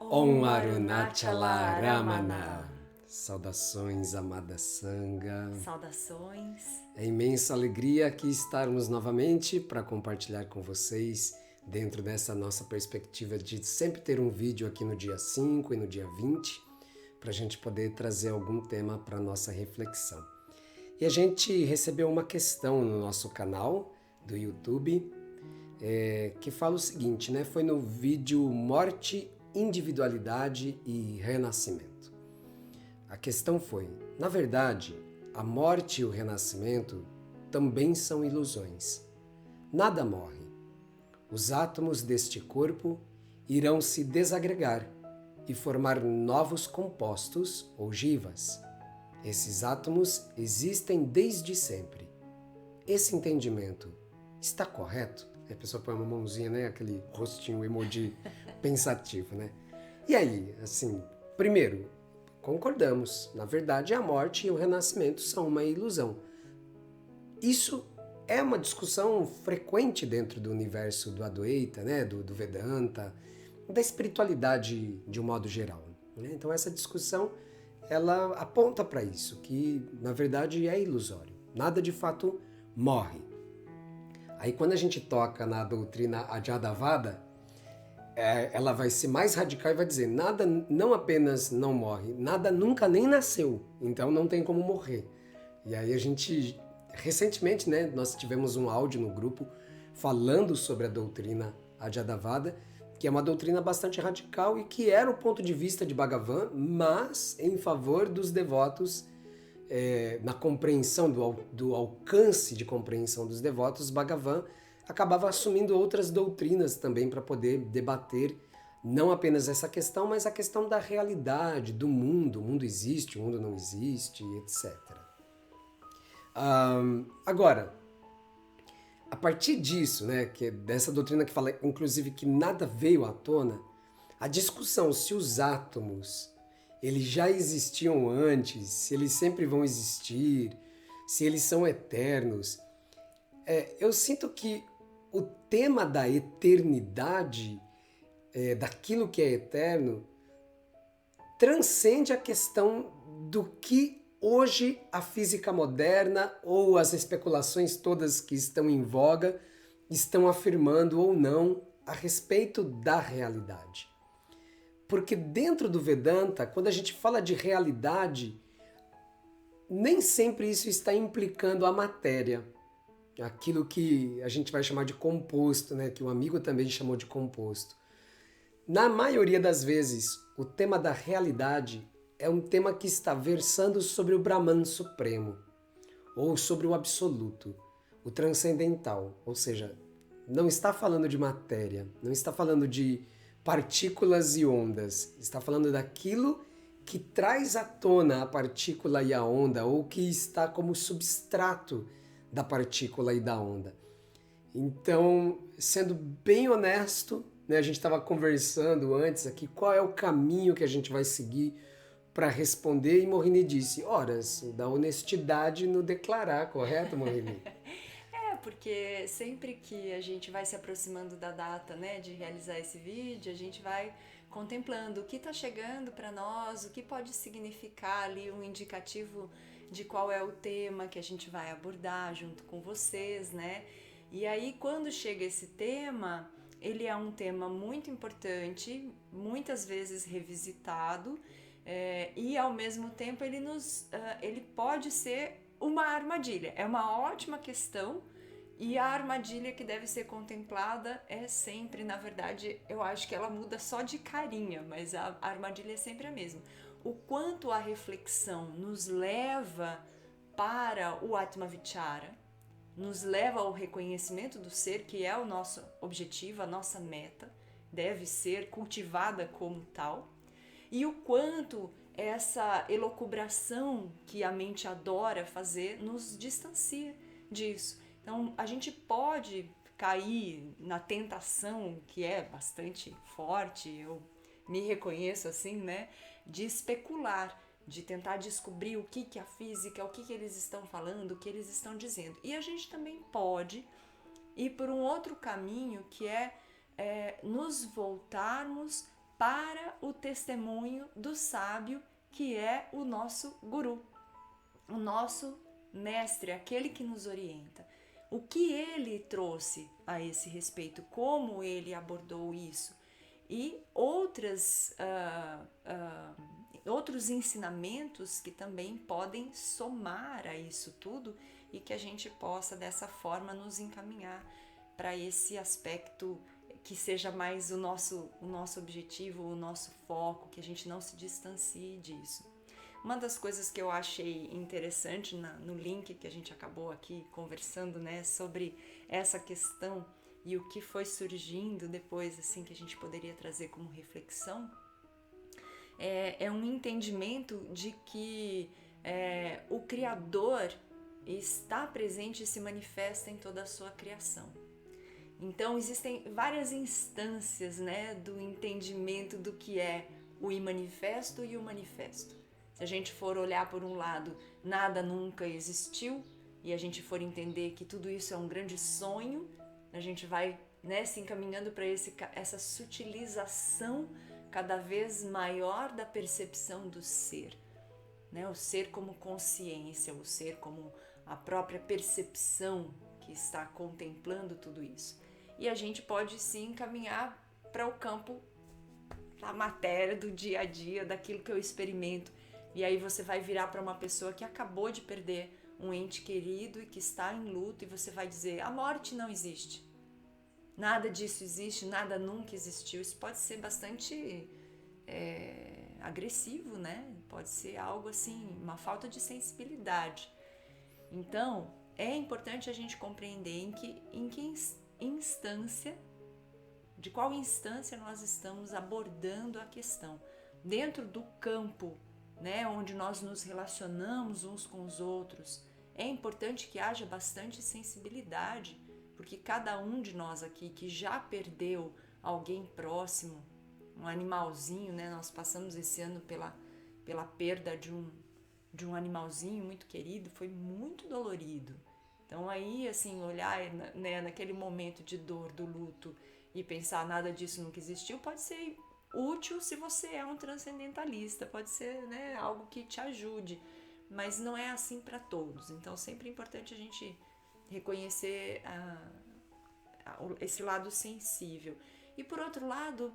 Om Arunachala Ramana. Saudações, amada Sangha. Saudações. É imensa alegria aqui estarmos novamente para compartilhar com vocês dentro dessa nossa perspectiva de sempre ter um vídeo aqui no dia 5 e no dia 20 para a gente poder trazer algum tema para a nossa reflexão. E a gente recebeu uma questão no nosso canal do YouTube que fala o seguinte, né? Foi no vídeo Morte, Individualidade e Renascimento. A questão foi, na verdade, a morte e o renascimento também são ilusões. Nada morre. Os átomos deste corpo irão se desagregar e formar novos compostos ou jivas. Esses átomos existem desde sempre. Esse entendimento está correto? A pessoa põe uma mãozinha, né? Aquele rostinho emoji pensativo, né? E aí, assim, primeiro, concordamos. Na verdade, a morte e o renascimento são uma ilusão. Isso é uma discussão frequente dentro do universo do Advaita, né? do Vedanta, da espiritualidade de um modo geral. Né? Então, essa discussão, ela aponta para isso, que na verdade é ilusório. Nada de fato morre. Aí quando a gente toca na doutrina Ajadavada, ela vai ser mais radical e vai dizer, nada não apenas não morre, nada nunca nem nasceu, então não tem como morrer. E aí a gente, recentemente, né, nós tivemos um áudio no grupo falando sobre a doutrina Ajadavada, que é uma doutrina bastante radical e que era o ponto de vista de Bhagavan, mas em favor dos devotos, na compreensão do alcance de compreensão dos devotos, Bhagavan acabava assumindo outras doutrinas também para poder debater não apenas essa questão, mas a questão da realidade, do mundo. O mundo existe, o mundo não existe, etc. Agora, a partir disso, né, que é dessa doutrina que fala, inclusive, que nada veio à tona, a discussão se os átomos eles já existiam antes, se eles sempre vão existir, se eles são eternos. Eu sinto que o tema da eternidade, daquilo que é eterno, transcende a questão do que hoje a física moderna ou as especulações todas que estão em voga estão afirmando ou não a respeito da realidade. Porque dentro do Vedanta, quando a gente fala de realidade, nem sempre isso está implicando a matéria. Aquilo que a gente vai chamar de composto, né? Que o amigo também chamou de composto. Na maioria das vezes, o tema da realidade é um tema que está versando sobre o Brahman Supremo, ou sobre o absoluto, o transcendental, ou seja, não está falando de matéria, não está falando de partículas e ondas, está falando daquilo que traz à tona a partícula e a onda, ou que está como substrato da partícula e da onda. Então, sendo bem honesto, né, a gente estava conversando antes aqui, qual é o caminho que a gente vai seguir para responder, e Mohini disse, horas, da honestidade no declarar, correto, Mohini? Porque sempre que a gente vai se aproximando da data, né, de realizar esse vídeo, a gente vai contemplando o que está chegando para nós, o que pode significar ali um indicativo de qual é o tema que a gente vai abordar junto com vocês, né? E aí quando chega esse tema, ele é um tema muito importante, muitas vezes revisitado, e ao mesmo tempo ele pode ser uma armadilha. É uma ótima questão. E a armadilha que deve ser contemplada é sempre, na verdade, eu acho que ela muda só de carinha, mas a armadilha é sempre a mesma. O quanto a reflexão nos leva para o Atmavichara, nos leva ao reconhecimento do ser, que é o nosso objetivo, a nossa meta, deve ser cultivada como tal, e o quanto essa elucubração que a mente adora fazer nos distancia disso. Então, a gente pode cair na tentação, que é bastante forte, eu me reconheço assim, né, de especular, de tentar descobrir o que a física, o que eles estão falando, o que eles estão dizendo. E a gente também pode ir por um outro caminho, que é nos voltarmos para o testemunho do sábio, que é o nosso guru, o nosso mestre, aquele que nos orienta. O que ele trouxe a esse respeito, como ele abordou isso e outros ensinamentos que também podem somar a isso tudo e que a gente possa dessa forma nos encaminhar para esse aspecto que seja mais o nosso objetivo, o nosso foco, que a gente não se distancie disso. Uma das coisas que eu achei interessante no link que a gente acabou aqui conversando, né, sobre essa questão e o que foi surgindo depois, assim, que a gente poderia trazer como reflexão, é um entendimento de que o Criador está presente e se manifesta em toda a sua criação. Então, existem várias instâncias, né, do entendimento do que é o imanifesto e o manifesto. Se a gente for olhar por um lado, nada nunca existiu, e a gente for entender que tudo isso é um grande sonho, a gente vai, né, se encaminhando para essa sutilização cada vez maior da percepção do ser, né? O ser como consciência, o ser como a própria percepção que está contemplando tudo isso. E a gente pode se encaminhar para o campo da matéria, do dia a dia, daquilo que eu experimento. E aí você vai virar para uma pessoa que acabou de perder um ente querido e que está em luto, e você vai dizer: a morte não existe. Nada disso existe, nada nunca existiu. Isso pode ser bastante agressivo, né? Pode ser algo assim, uma falta de sensibilidade. Então, é importante a gente compreender em que instância, de qual instância nós estamos abordando a questão. Dentro do campo, né, onde nós nos relacionamos uns com os outros, é importante que haja bastante sensibilidade, porque cada um de nós aqui que já perdeu alguém próximo, um animalzinho, né, nós passamos esse ano pela perda de um animalzinho muito querido, foi muito dolorido. Então aí, assim, olhar, né, naquele momento de dor, do luto, e pensar nada disso nunca existiu, pode ser útil se você é um transcendentalista, pode ser, né, algo que te ajude, mas não é assim para todos. Então sempre é importante a gente reconhecer esse lado sensível. E por outro lado,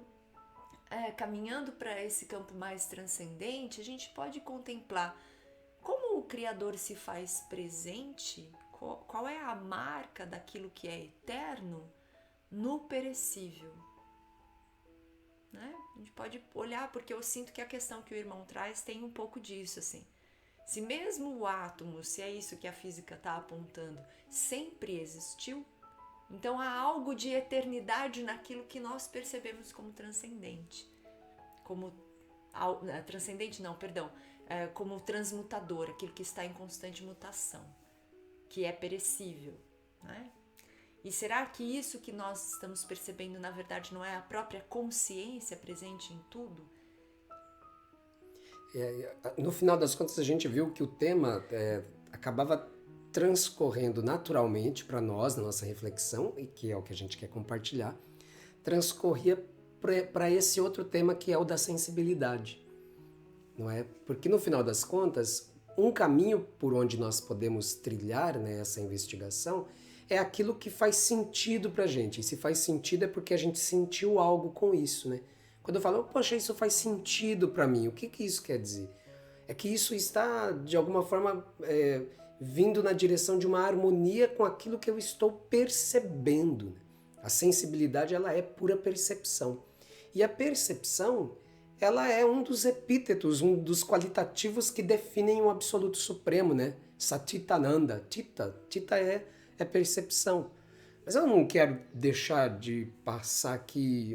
caminhando para esse campo mais transcendente, a gente pode contemplar como o Criador se faz presente, qual é a marca daquilo que é eterno no perecível. Né? A gente pode olhar, porque eu sinto que a questão que o irmão traz tem um pouco disso, assim. Se mesmo o átomo, se é isso que a física está apontando, sempre existiu, então há algo de eternidade naquilo que nós percebemos como transcendente. Como transmutador, aquilo que está em constante mutação, que é perecível, né? E será que isso que nós estamos percebendo, na verdade, não é a própria consciência presente em tudo? No final das contas, a gente viu que o tema acabava transcorrendo naturalmente para nós, na nossa reflexão, e que é o que a gente quer compartilhar, transcorria para esse outro tema que é o da sensibilidade, não é? Porque no final das contas, um caminho por onde nós podemos trilhar, né, essa investigação é aquilo que faz sentido pra gente. E se faz sentido é porque a gente sentiu algo com isso, né? Quando eu falo, poxa, isso faz sentido pra mim, o que isso quer dizer? É que isso está, de alguma forma, vindo na direção de uma harmonia com aquilo que eu estou percebendo, né? A sensibilidade, ela é pura percepção. E a percepção, ela é um dos epítetos, um dos qualitativos que definem o Absoluto Supremo, né? Satitananda. Tita é percepção. Mas eu não quero deixar de passar aqui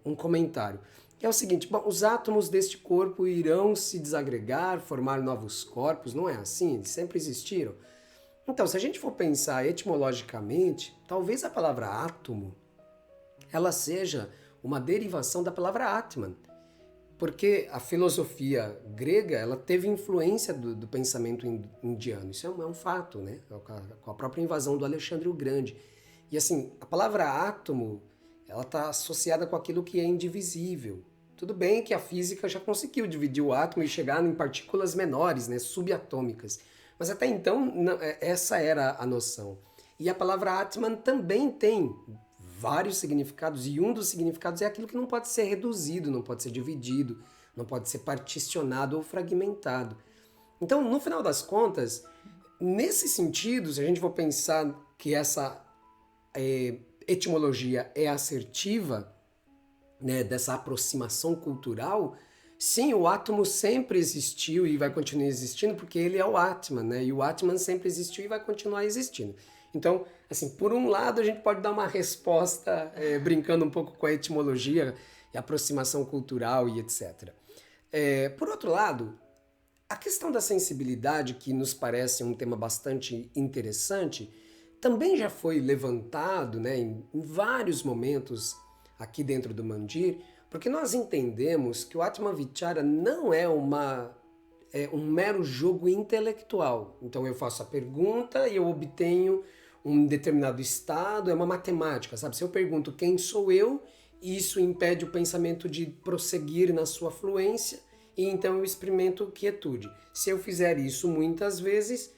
um comentário. Que é o seguinte, bom, os átomos deste corpo irão se desagregar, formar novos corpos, não é assim? Eles sempre existiram. Então, se a gente for pensar etimologicamente, talvez a palavra átomo, ela seja uma derivação da palavra Atman, porque a filosofia grega, ela teve influência do pensamento indiano. Isso é um fato, né? Com a própria invasão do Alexandre o Grande. E assim, a palavra átomo, ela está associada com aquilo que é indivisível. Tudo bem que a física já conseguiu dividir o átomo e chegar em partículas menores, né, subatômicas. Mas até então, essa era a noção. E a palavra Atman também tem vários significados, e um dos significados é aquilo que não pode ser reduzido, não pode ser dividido, não pode ser particionado ou fragmentado. Então, no final das contas, nesse sentido, se a gente for pensar que essa etimologia é assertiva, né, dessa aproximação cultural, sim, o átomo sempre existiu e vai continuar existindo porque ele é o Atman, né? E o Atman sempre existiu e vai continuar existindo. Então, assim, por um lado a gente pode dar uma resposta brincando um pouco com a etimologia e aproximação cultural e etc. Por outro lado, a questão da sensibilidade, que nos parece um tema bastante interessante, também já foi levantado, né, em vários momentos aqui dentro do Mandir, porque nós entendemos que o Atma Vichara não é um mero jogo intelectual. Então eu faço a pergunta e eu obtenho um determinado estado, é uma matemática, sabe? Se eu pergunto quem sou eu, isso impede o pensamento de prosseguir na sua fluência e então eu experimento quietude. Se eu fizer isso muitas vezes,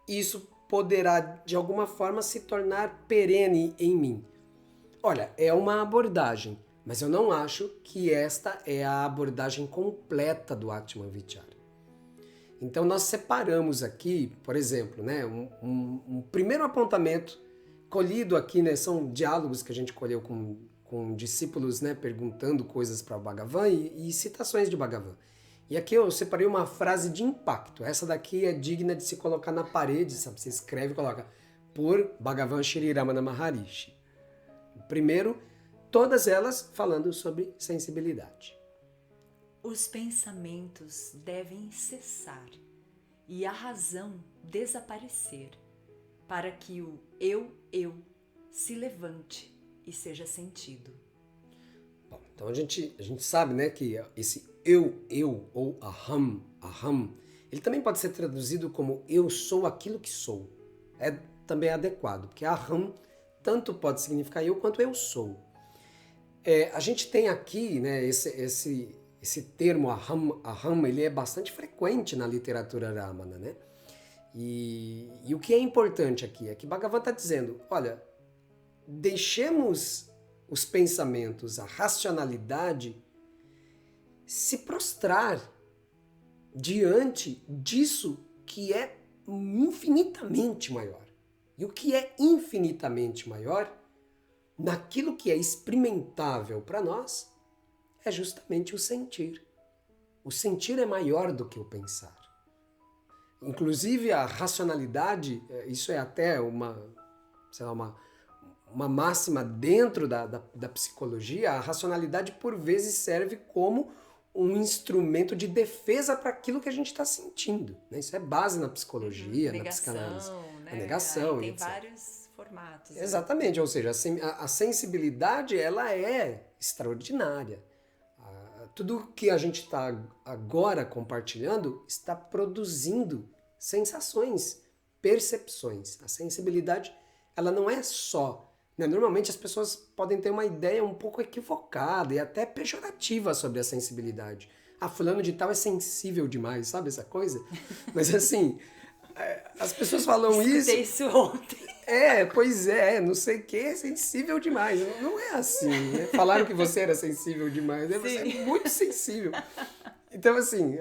isso poderá de alguma forma se tornar perene em mim. Olha, é uma abordagem, mas eu não acho que esta é a abordagem completa do Atma Vichara. Então nós separamos aqui, por exemplo, né, um primeiro apontamento colhido aqui, né, são diálogos que a gente colheu com discípulos, né, perguntando coisas para o Bhagavan e citações de Bhagavan. E aqui eu separei uma frase de impacto. Essa daqui é digna de se colocar na parede, sabe? Você escreve e coloca por Bhagavan Shri Ramana Maharishi. Primeiro, todas elas falando sobre sensibilidade. Os pensamentos devem cessar e a razão desaparecer, para que o eu se levante e seja sentido. Bom, então a gente sabe, né, que esse eu ou aham, ele também pode ser traduzido como eu sou aquilo que sou. É também adequado, porque aham tanto pode significar eu quanto eu sou. A gente tem aqui, né, esse termo aham, ele é bastante frequente na literatura Ramana, né? E o que é importante aqui é que Bhagavan está dizendo, olha, deixemos os pensamentos, a racionalidade se prostrar diante disso que é infinitamente maior. E o que é infinitamente maior, naquilo que é experimentável para nós, é justamente o sentir. O sentir é maior do que o pensar. Inclusive a racionalidade, isso é até uma máxima dentro da psicologia, a racionalidade por vezes serve como um instrumento de defesa para aquilo que a gente está sentindo. Né? Isso é base na psicologia, na psicanálise. Né? A negação. Tem etc. vários formatos. Exatamente, ou seja, a sensibilidade ela é extraordinária. Tudo que a gente está agora compartilhando está produzindo sensações, percepções. A sensibilidade ela não é só... Né? Normalmente as pessoas podem ter uma ideia um pouco equivocada e até pejorativa sobre a sensibilidade. Ah, fulano de tal é sensível demais, sabe essa coisa? Mas assim, as pessoas falam isso... isso ontem. Pois é, não sei o que, é sensível demais. Não é assim, né? Falaram que você era sensível demais, né? Você é muito sensível. Então, assim,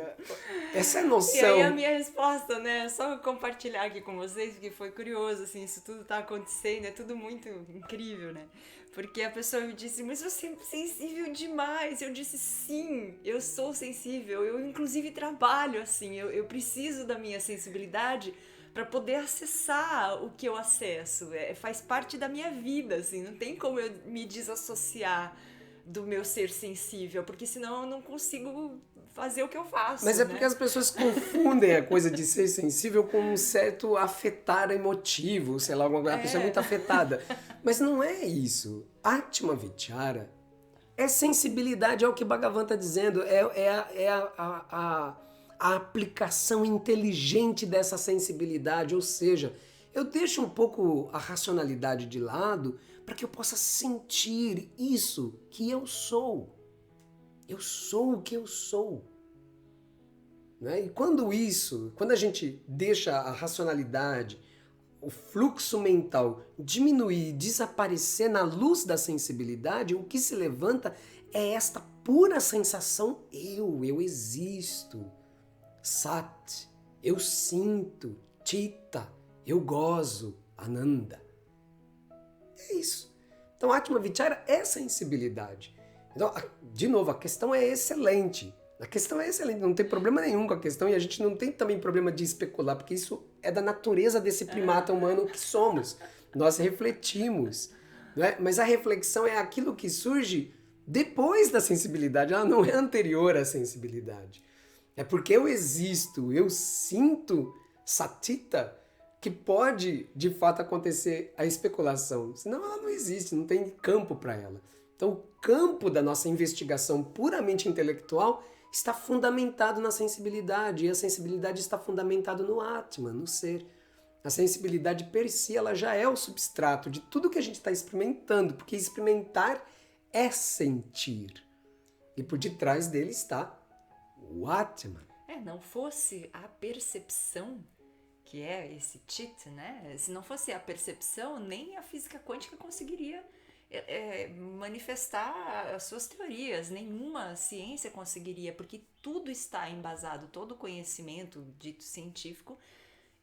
essa noção... E aí a minha resposta, né, só compartilhar aqui com vocês, porque foi curioso, assim, isso tudo tá acontecendo, é tudo muito incrível, né? Porque a pessoa me disse, mas você é sensível demais. Eu disse, sim, eu sou sensível, eu inclusive trabalho assim, eu preciso da minha sensibilidade para poder acessar o que eu acesso, faz parte da minha vida, assim, não tem como eu me desassociar do meu ser sensível, porque senão eu não consigo fazer o que eu faço. Mas é porque as pessoas confundem a coisa de ser sensível com um certo afetar emotivo, sei lá, a pessoa é muito afetada. Mas não é isso. Atma Vichara é sensibilidade, é o que Bhagavan está dizendo, a aplicação inteligente dessa sensibilidade, ou seja, Eu deixo um pouco a racionalidade de lado para que eu possa sentir isso que eu sou. Eu sou o que eu sou. Né? E quando a gente deixa a racionalidade, o fluxo mental diminuir, desaparecer na luz da sensibilidade, o que se levanta é esta pura sensação: eu existo. Sat, eu sinto. Chitta, eu gozo. Ananda. É isso. Então, Atma Vichara é sensibilidade. Então, de novo, a questão é excelente. A questão é excelente, não tem problema nenhum com a questão e a gente não tem também problema de especular, porque isso é da natureza desse primata humano que somos. Nós refletimos, não é? Mas a reflexão é aquilo que surge depois da sensibilidade, ela não é anterior à sensibilidade. É porque eu existo, eu sinto satita, que pode de fato acontecer a especulação. Senão ela não existe, não tem campo para ela. Então o campo da nossa investigação puramente intelectual está fundamentado na sensibilidade, e a sensibilidade está fundamentada no Atman, no ser. A sensibilidade per si, ela já é o substrato de tudo que a gente está experimentando, porque experimentar é sentir. E por detrás dele está o Atman. Não fosse a percepção, que é esse Chit, né? Se não fosse a percepção, nem a física quântica conseguiria manifestar as suas teorias, nenhuma ciência conseguiria, porque tudo está embasado, todo conhecimento dito científico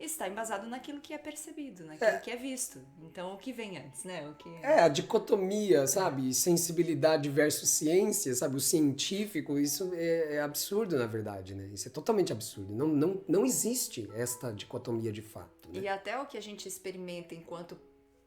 está embasado naquilo que é percebido, naquilo que é visto. Então, o que vem antes, né? A dicotomia, sabe? Sensibilidade versus ciência, sabe? O científico, isso é absurdo, na verdade, né? Isso é totalmente absurdo. Não existe esta dicotomia de fato. Né? E até o que a gente experimenta enquanto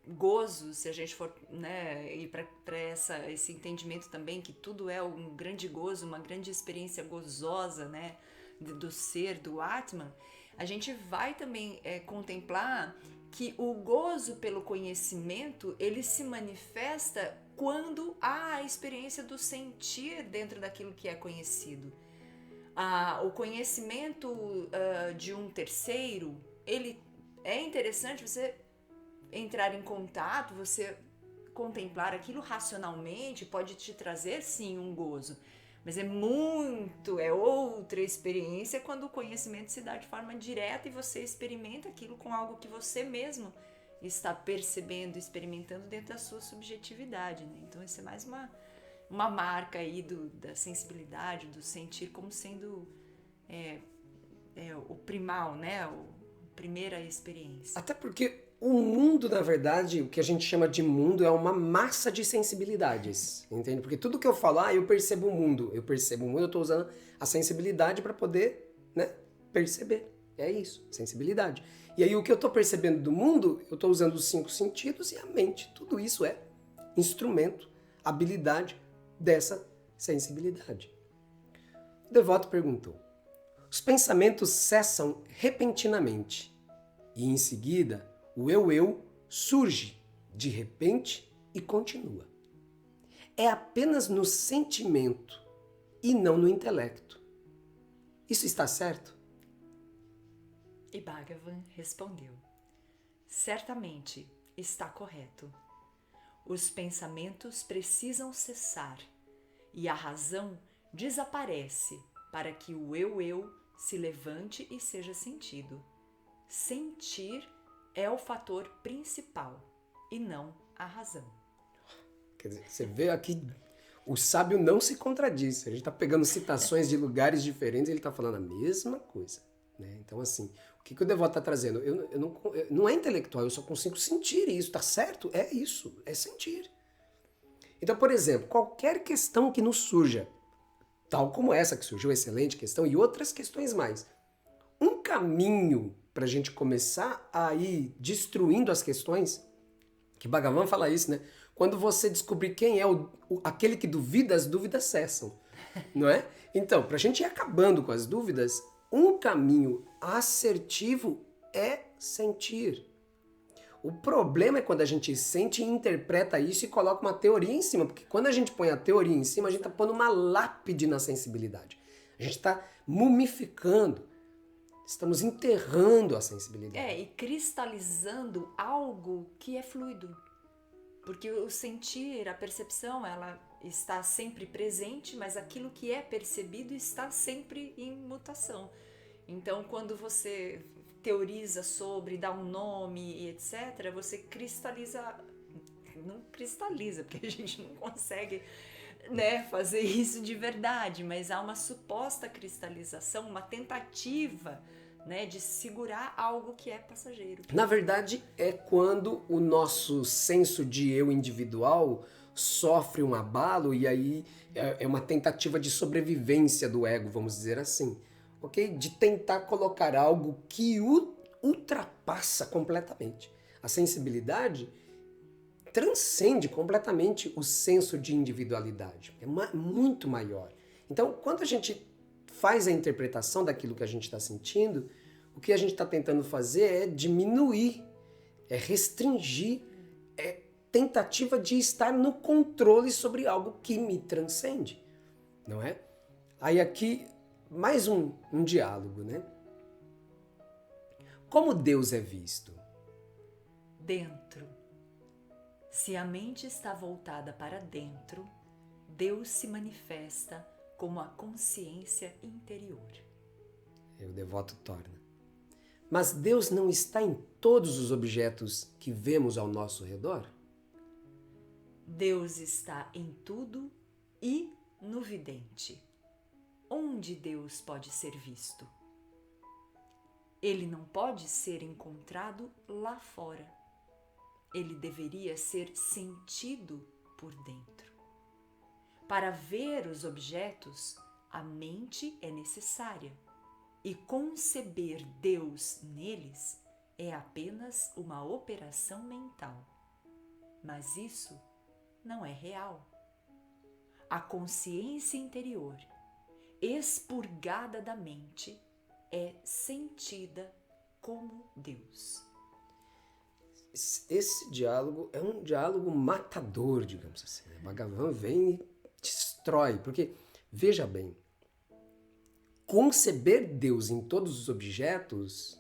gozo, se a gente for, né, ir para esse entendimento também que tudo é um grande gozo, uma grande experiência gozosa, né, do ser, do Atman, a gente vai também contemplar que o gozo pelo conhecimento, ele se manifesta quando há a experiência do sentir dentro daquilo que é conhecido. O conhecimento de um terceiro, ele é interessante você entrar em contato, você contemplar aquilo racionalmente, pode te trazer sim um gozo, mas é outra experiência quando o conhecimento se dá de forma direta e você experimenta aquilo com algo que você mesmo está percebendo, experimentando dentro da sua subjetividade, né? Então isso é mais uma marca aí da sensibilidade, do sentir como sendo o primal, né? A primeira experiência. Até porque o mundo, na verdade, o que a gente chama de mundo é uma massa de sensibilidades, entende? Porque tudo que eu falar, eu percebo o mundo. Eu percebo o mundo, eu estou usando a sensibilidade para poder, né, perceber. É isso, sensibilidade. E aí o que eu estou percebendo do mundo, eu estou usando os 5 sentidos e a mente. Tudo isso é instrumento, habilidade dessa sensibilidade. O devoto perguntou: os pensamentos cessam repentinamente e em seguida o eu surge de repente e continua. É apenas no sentimento e não no intelecto. Isso está certo? E Bhagavan respondeu: certamente está correto. Os pensamentos precisam cessar e a razão desaparece para que o eu se levante e seja sentido. Sentir é o fator principal e não a razão. Quer dizer, você vê aqui, o sábio não se contradiz. A gente está pegando citações de lugares diferentes e ele está falando a mesma coisa. Né? Então, assim, o que o devoto está trazendo? Eu não é intelectual, eu só consigo sentir isso, tá certo? É isso, é sentir. Então, por exemplo, qualquer questão que nos surja, tal como essa que surgiu, excelente questão, e outras questões mais, um caminho para a gente começar a ir destruindo as questões, que Bhagavan fala isso, né? Quando você descobrir quem é aquele que duvida, as dúvidas cessam, não é? Então, para a gente ir acabando com as dúvidas, um caminho assertivo é sentir. O problema é quando a gente sente e interpreta isso e coloca uma teoria em cima, porque quando a gente põe a teoria em cima, a gente está pondo uma lápide na sensibilidade. A gente está mumificando. Estamos enterrando a sensibilidade. E cristalizando algo que é fluido. Porque o sentir, a percepção, ela está sempre presente, mas aquilo que é percebido está sempre em mutação. Então, quando você teoriza sobre, dá um nome e etc., você cristaliza, não cristaliza, porque a gente não consegue, né, fazer isso de verdade, mas há uma suposta cristalização, uma tentativa, né, de segurar algo que é passageiro. Na verdade, é quando o nosso senso de eu individual sofre um abalo e aí é uma tentativa de sobrevivência do ego, vamos dizer assim, ok? De tentar colocar algo que o ultrapassa completamente. A sensibilidade transcende completamente o senso de individualidade, é muito maior. Então, quando a gente faz a interpretação daquilo que a gente está sentindo, o que a gente está tentando fazer é diminuir, é restringir, é tentativa de estar no controle sobre algo que me transcende, não é? Aí aqui, mais um diálogo, né? Como Deus é visto? Dentro. Se a mente está voltada para dentro, Deus se manifesta como a consciência interior. O devoto torna. Mas Deus não está em todos os objetos que vemos ao nosso redor? Deus está em tudo e no vidente. Onde Deus pode ser visto? Ele não pode ser encontrado lá fora. Ele deveria ser sentido por dentro. Para ver os objetos, a mente é necessária, e conceber Deus neles é apenas uma operação mental. Mas isso não é real. A consciência interior, expurgada da mente, é sentida como Deus. Esse diálogo é um diálogo matador, digamos assim. Bhagavan vem e destrói, porque, veja bem, conceber Deus em todos os objetos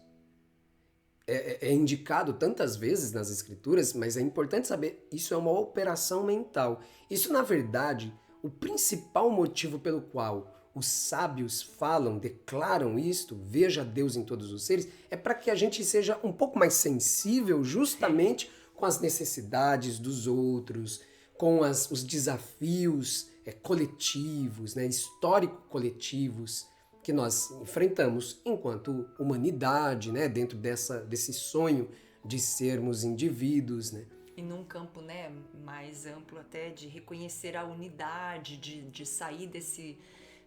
é indicado tantas vezes nas escrituras, mas é importante saber, isso é uma operação mental. Isso, na verdade, o principal motivo pelo qual os sábios falam, declaram isto, veja Deus em todos os seres, é para que a gente seja um pouco mais sensível justamente com as necessidades dos outros, com os desafios coletivos, né, histórico-coletivos que nós enfrentamos enquanto humanidade, né, dentro desse sonho de sermos indivíduos, né? E num campo, né, mais amplo até, de reconhecer a unidade, de sair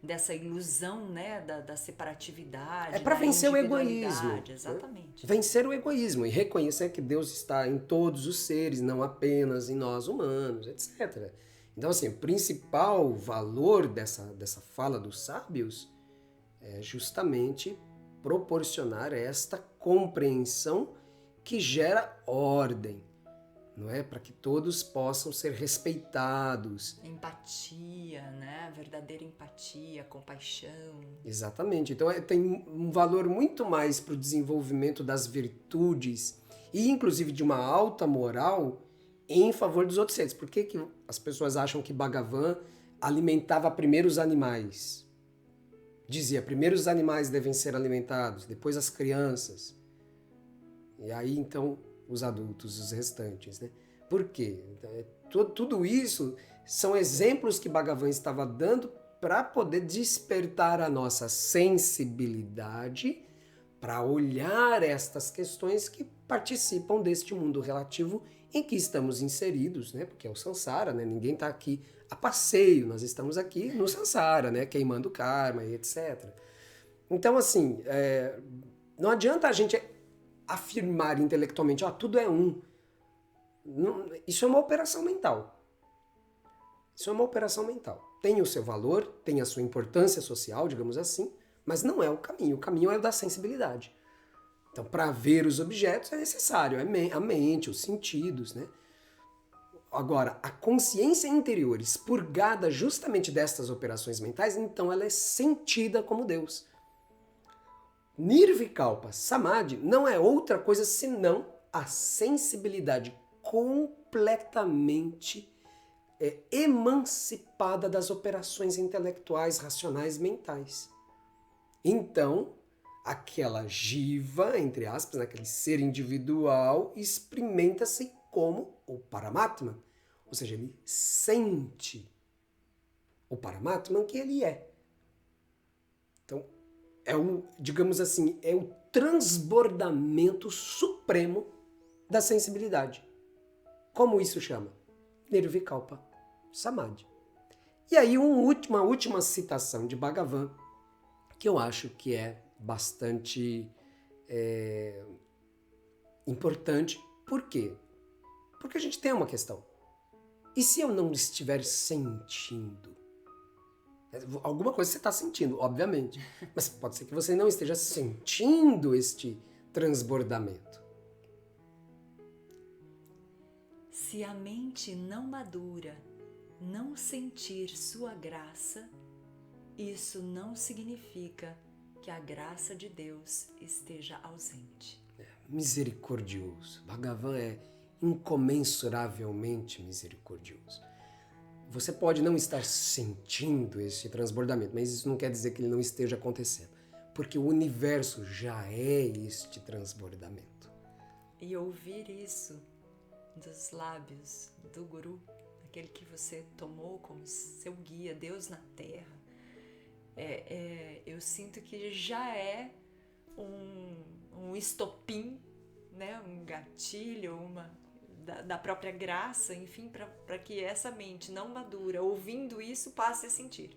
dessa ilusão, né, da separatividade. É para vencer o egoísmo. Exatamente. Né? Vencer o egoísmo e reconhecer que Deus está em todos os seres, não apenas em nós humanos, etc. Então, assim, o principal valor dessa fala dos sábios é justamente proporcionar esta compreensão que gera ordem, não é? Para que todos possam ser respeitados. Empatia, né? Verdadeira empatia, compaixão. Exatamente. Então tem um valor muito mais para o desenvolvimento das virtudes e inclusive de uma alta moral em favor dos outros seres. Por que as pessoas acham que Bhagavan alimentava primeiro os animais? Dizia, primeiro os animais devem ser alimentados, depois as crianças. E aí, então, os adultos, os restantes, né? Por quê? Tudo isso são exemplos que Bhagavan estava dando para poder despertar a nossa sensibilidade para olhar estas questões que participam deste mundo relativo em que estamos inseridos, né? Porque é o samsara, né? Ninguém está aqui a passeio, nós estamos aqui no samsara, né? Queimando karma e etc. Então, assim, não adianta a gente afirmar intelectualmente, tudo é um. Não, isso é uma operação mental. Isso é uma operação mental. Tem o seu valor, tem a sua importância social, digamos assim, mas não é o caminho. O caminho é o da sensibilidade. Então, para ver os objetos é necessário a mente, os sentidos, né? Agora, a consciência interior, expurgada justamente destas operações mentais, então ela é sentida como Deus. Nirvikalpa Samadhi não é outra coisa senão a sensibilidade completamente emancipada das operações intelectuais, racionais, mentais. Então, aquela jiva, entre aspas, aquele ser individual, experimenta-se como o Paramatma. Ou seja, ele sente o Paramatma que ele é. Então, digamos assim, é o transbordamento supremo da sensibilidade. Como isso chama? Nirvikalpa Samadhi. E aí uma última citação de Bhagavan, que eu acho que é bastante importante. Por quê? Porque a gente tem uma questão. E se eu não estiver sentindo? Alguma coisa você está sentindo, obviamente. Mas pode ser que você não esteja sentindo este transbordamento. Se a mente não madura não sentir sua graça, isso não significa que a graça de Deus esteja ausente. Misericordioso. Bhagavan é incomensuravelmente misericordioso. Você pode não estar sentindo esse transbordamento, mas isso não quer dizer que ele não esteja acontecendo, porque o universo já é este transbordamento. E ouvir isso dos lábios do Guru, aquele que você tomou como seu guia, Deus na Terra, eu sinto que já é um estopim, né? Um gatilho, da própria graça, enfim, para que essa mente não madura, ouvindo isso, passe a sentir.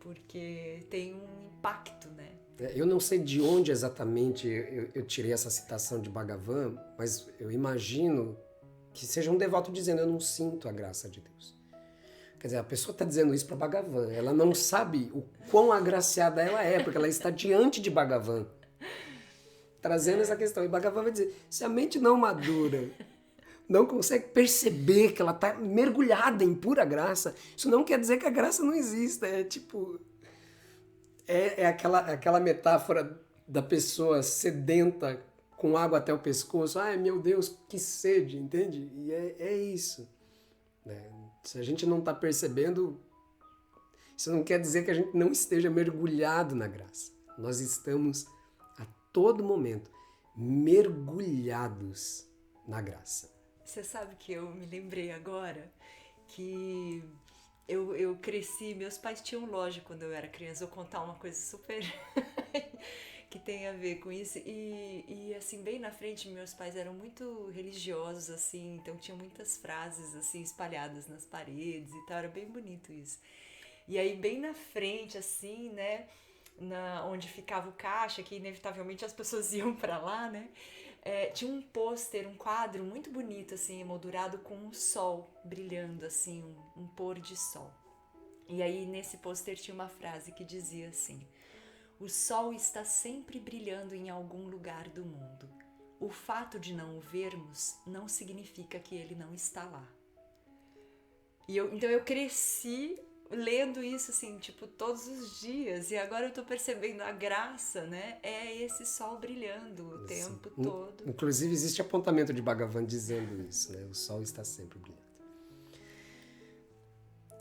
Porque tem um impacto, né? Eu não sei de onde exatamente eu tirei essa citação de Bhagavan, mas eu imagino que seja um devoto dizendo: eu não sinto a graça de Deus. Quer dizer, a pessoa está dizendo isso para Bhagavan, ela não sabe o quão agraciada ela é, porque ela está diante de Bhagavan, trazendo essa questão. E Bhagavan vai dizer: se a mente não madura, não consegue perceber que ela está mergulhada em pura graça, isso não quer dizer que a graça não exista. É aquela metáfora da pessoa sedenta com água até o pescoço. Ai, meu Deus, que sede, entende? E é isso. Se a gente não está percebendo, isso não quer dizer que a gente não esteja mergulhado na graça. Nós estamos a todo momento mergulhados na graça. Você sabe que eu me lembrei agora que eu cresci, meus pais tinham loja quando eu era criança. Vou contar uma coisa super que tem a ver com isso. E assim, bem na frente, meus pais eram muito religiosos, assim, então tinha muitas frases assim espalhadas nas paredes e tal, era bem bonito isso. E aí bem na frente, assim, né, onde ficava o caixa, que inevitavelmente as pessoas iam para lá, né, tinha um pôster, um quadro muito bonito, assim, emoldurado com um sol brilhando, assim, um pôr de sol. E aí nesse pôster tinha uma frase que dizia assim: o sol está sempre brilhando em algum lugar do mundo. O fato de não o vermos não significa que ele não está lá. Então eu cresci lendo isso, assim, tipo, todos os dias. E agora eu tô percebendo a graça, né? É esse sol brilhando o tempo todo. Inclusive existe apontamento de Bhagavan dizendo isso, né? O sol está sempre brilhando.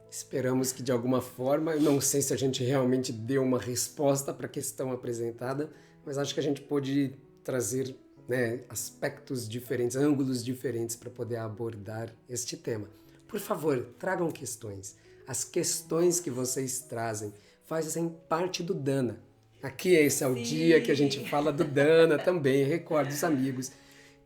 Esperamos que de alguma forma, eu não sei se a gente realmente deu uma resposta para a questão apresentada, mas acho que a gente pôde trazer, né, aspectos diferentes, ângulos diferentes para poder abordar este tema. Por favor, tragam questões. As questões que vocês trazem fazem parte do Dana. Aqui esse é o dia que a gente fala do Dana também. Recordo os amigos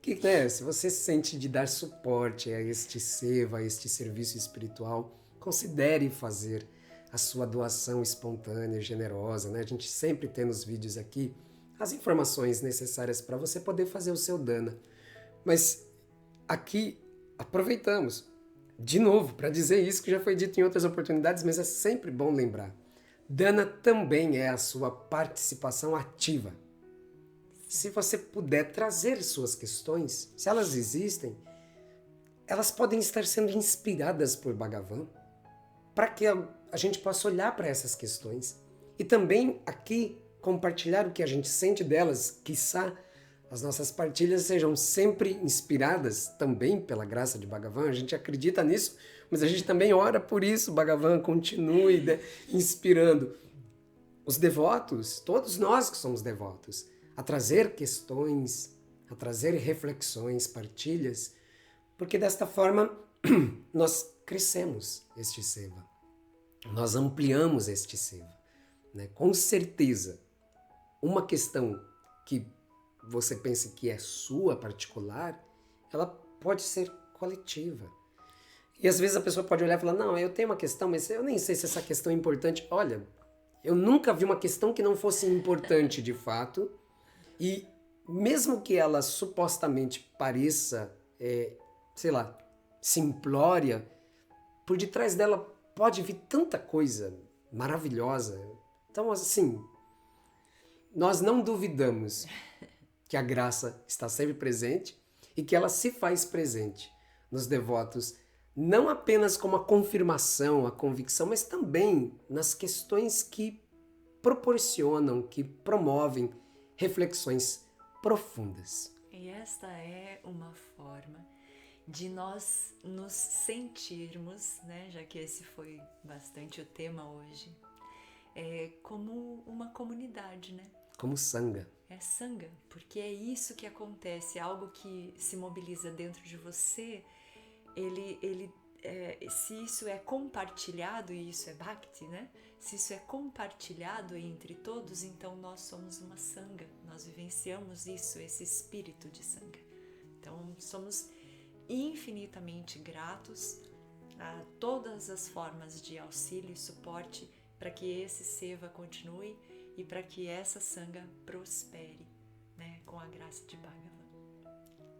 que, né, se você sente de dar suporte a este seva, a este serviço espiritual, considere fazer a sua doação espontânea, generosa, né? A gente sempre tem nos vídeos aqui as informações necessárias para você poder fazer o seu Dana. Mas aqui aproveitamos de novo para dizer isso que já foi dito em outras oportunidades, mas é sempre bom lembrar. Dana também é a sua participação ativa. Se você puder trazer suas questões, se elas existem, elas podem estar sendo inspiradas por Bhagavan, para que a gente possa olhar para essas questões e também aqui compartilhar o que a gente sente delas, quiçá as nossas partilhas sejam sempre inspiradas também pela graça de Bhagavan. A gente acredita nisso, mas a gente também ora por isso. Bhagavan continue inspirando os devotos, todos nós que somos devotos, a trazer questões, a trazer reflexões, partilhas, porque desta forma nós crescemos este seva, nós ampliamos este seva, né? Com certeza, uma questão que você pensa que é sua particular, ela pode ser coletiva. E às vezes a pessoa pode olhar e falar, não, eu tenho uma questão, mas eu nem sei se essa questão é importante. Olha, eu nunca vi uma questão que não fosse importante de fato, e mesmo que ela supostamente pareça, sei lá, simplória, por detrás dela pode vir tanta coisa maravilhosa. Então, assim, nós não duvidamos que a graça está sempre presente e que ela se faz presente nos devotos, não apenas como a confirmação, a convicção, mas também nas questões que proporcionam, que promovem reflexões profundas. E esta é uma forma de nós nos sentirmos, né, já que esse foi bastante o tema hoje, como uma comunidade, né? Como sangha. É sangha, porque é isso que acontece, algo que se mobiliza dentro de você, se isso é compartilhado, e isso é bhakti, né? Se isso é compartilhado entre todos, então nós somos uma sangha, nós vivenciamos isso, esse espírito de sangha. Então somos infinitamente gratos a todas as formas de auxílio e suporte para que esse seva continue e para que essa sangha prospere, né, com a graça de Bhagavan.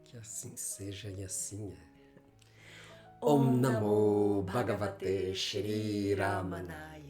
Que assim seja e assim é. Om Namo Bhagavate Shri Ramanaya.